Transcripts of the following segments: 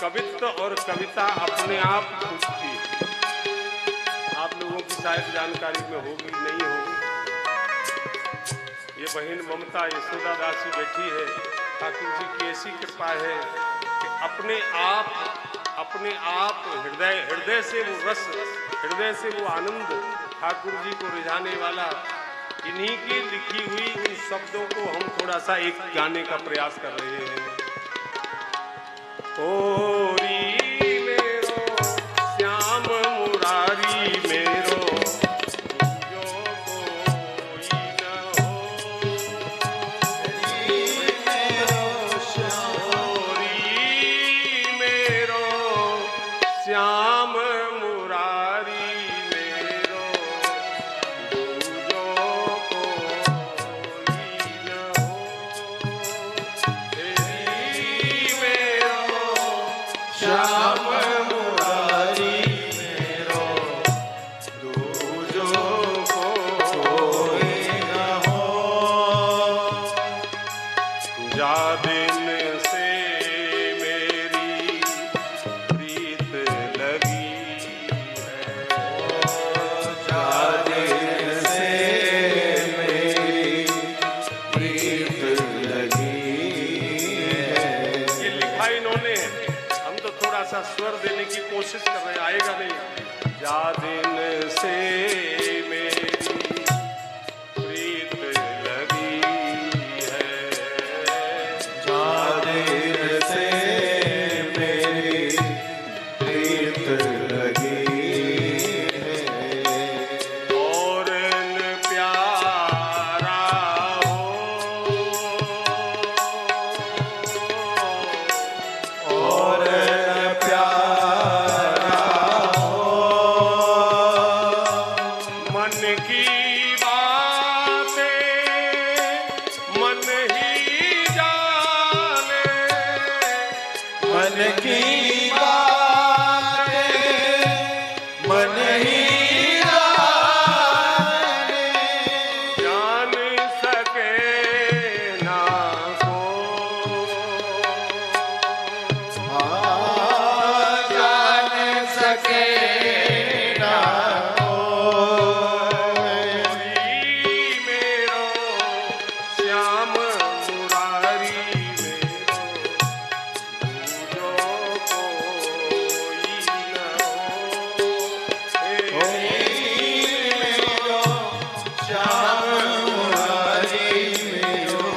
कवित्व और कविता अपने आप पूछती है। आप लोगों की शायद जानकारी में होगी, नहीं होगी। ये बहन ममता यशोदा दासी बैठी है। ठाकुर जी की ऐसी कृपा है कि अपने आप हृदय से वो रस, हृदय से वो आनंद ठाकुर जी को रिझाने वाला इन्हीं की लिखी हुई इन शब्दों को हम थोड़ा सा एक गाने का प्रयास कर रहे हैं। ओरी मेरो श्याम मुरारी मेरो जो कोई न हो। ओरी मेरो श्याम मुरारी मेरो जो कोई न हो। तेरी मेरो श्याम मुरारी मेरो दूजो कोई न हो। जा दिन से मेरी प्रीत लगी है। जा दिन से मेरी प्रीत लगी है। ये लिखा इन्होंने, हम तो थोड़ा सा स्वर देने की कोशिश कर रहे हैं, आएगा नहीं। जा दिन से मेरी प्रीत लगी है। जा दिन से मेरी प्रीत लगी है। और न प्यारा हो, और न प्यारा हो। मन की बातें मन ही जाने। मन की बातें मन ही जाने। जान सके ना को, जान सके ना को। मेरो श्याम मुरारी मेरो दूजो कोई न हो। मेरो श्याम मुरारी मेरो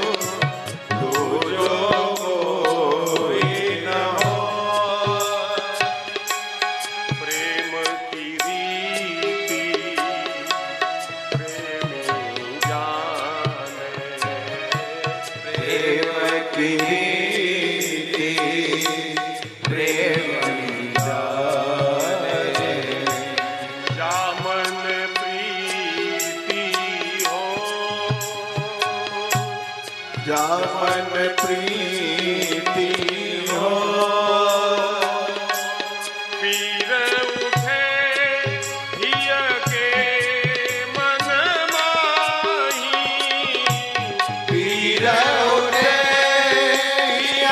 दूजो कोई न हो। प्रेम की रीति प्रेमी जाने। प्रेम की रीति प्रेमी जाने। जामन प्रीति हो, जामन प्रीति हो। पीर उठे हिय के मन माही। पीर उठे हिय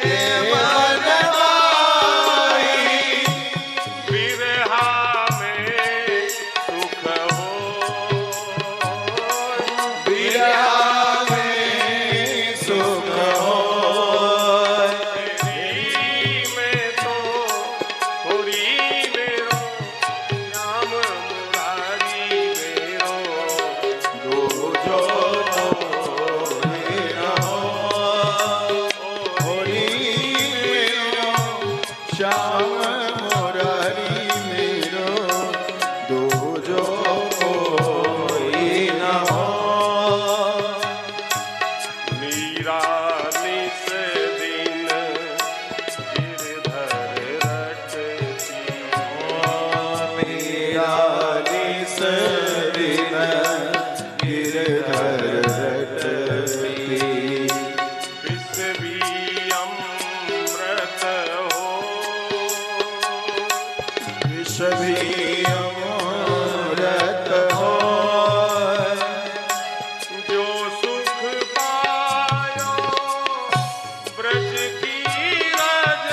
के मन माही। बिरहा में सुख हो, बिरहा में सुख हो। तेरी में तो होरी मेरो श्याम मुरारी मेरो दूजो कोई न हो। होरी मेरो श्याम मुरारी मेरो दूजो कोई न हो। मीरा निस दिन गिरधर रटती। मीरा निस दिन गिरधर रटती। विष भी अमृत हो, विष भी अमृत हो। जो सुख पायो ब्रज की रज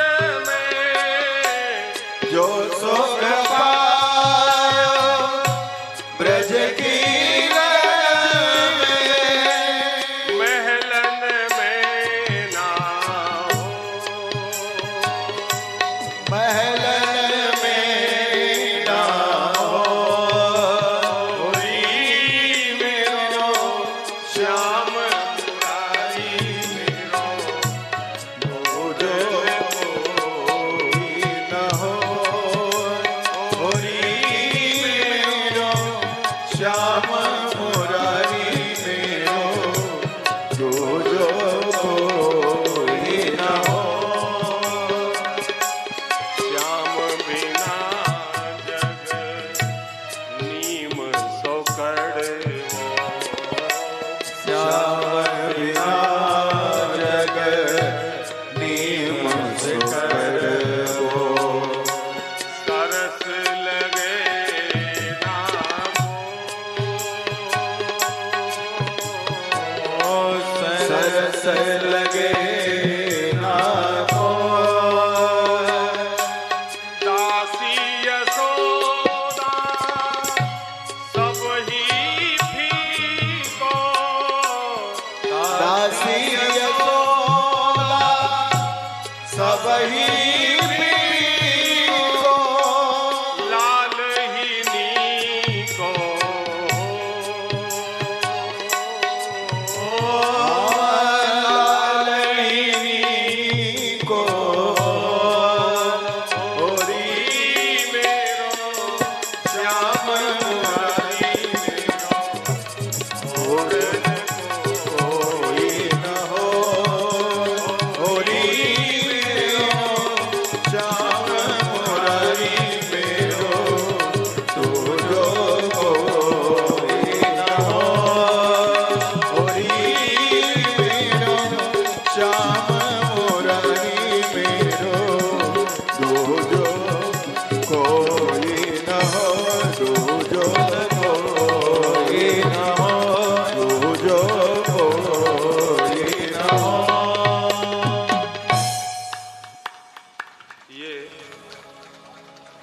महलन में ना होरी मेरो श्याम मुरारी मेरो जो कोई न हो होरी मेरो श्याम मुरारी मेरो जो कोई न हो लगे ना को दासी यशोदा सब ही फीको दासी यशोदा सब ही फीको लाल ही नीको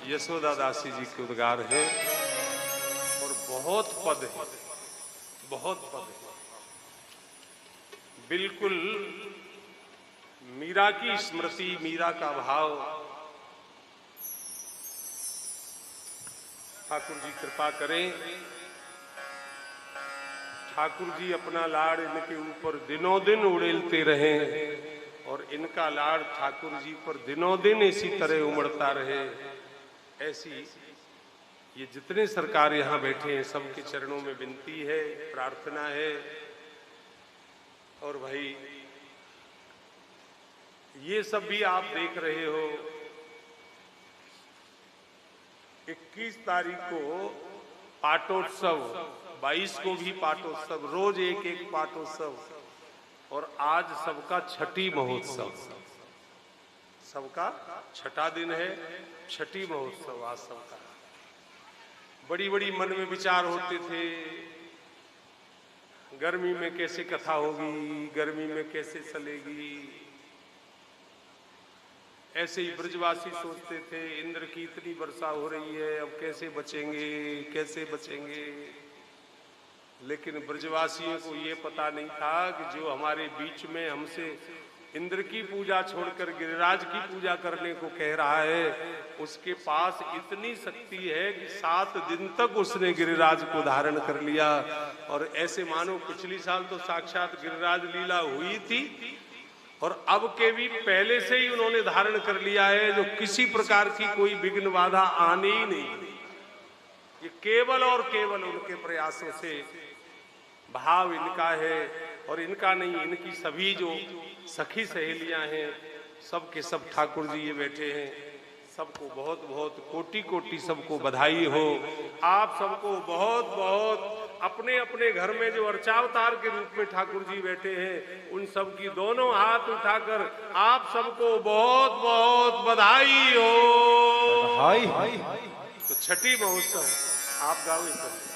यशोदा दासी जी के उद्गार है और बहुत पद है, बहुत पद है। बिल्कुल मीरा की स्मृति, मीरा का भाव। ठाकुर जी कृपा करें, ठाकुर जी अपना लाड़ इनके ऊपर दिनों दिन उड़ेलते रहें और इनका लाड़ ठाकुर जी पर दिनों दिन इसी तरह उमड़ता रहे। ऐसी ये जितने सरकार यहाँ बैठे हैं सबके चरणों में विनती है, प्रार्थना है। और भाई ये सब भी आप देख रहे हो, 21 तारीख को पाटोत्सव, 22 को भी पाटोत्सव, रोज एक एक पाटोत्सव, और आज सबका छठी महोत्सव, सबका छठा दिन है, छठी महोत्सव आज सबका। बड़ी बड़ी मन में विचार होते थे, गर्मी में कैसे कथा होगी, गर्मी में कैसे चलेगी। ऐसे ही ब्रजवासी सोचते थे, इंद्र की इतनी वर्षा हो रही है, अब कैसे बचेंगे, कैसे बचेंगे। लेकिन ब्रजवासियों को ये पता नहीं था कि जो हमारे बीच में हमसे इंद्र की पूजा छोड़कर गिरिराज की पूजा करने को कह रहा है, उसके पास इतनी शक्ति है कि 7 दिन तक उसने गिरिराज को धारण कर लिया। और ऐसे मानो पिछली साल तो साक्षात गिरिराज लीला हुई थी और अब के भी पहले से ही उन्होंने धारण कर लिया है, जो किसी प्रकार की कोई विघ्न बाधा आने ही नहीं। ये केवल और केवल उनके प्रयासों से भाव इनका है, और इनका नहीं, इनकी सभी जो सखी सहेलियां हैं, सब के सब ठाकुर जी ये बैठे हैं, सबको बहुत बहुत कोटि कोटि सबको बधाई हो। आप सबको बहुत बहुत अपने अपने घर में जो अर्चावतार के रूप में ठाकुर जी बैठे हैं, उन सब की दोनों हाथ उठाकर आप सबको बहुत बहुत बधाई हो। हाय तो छठी महोत्सव आप गाओ।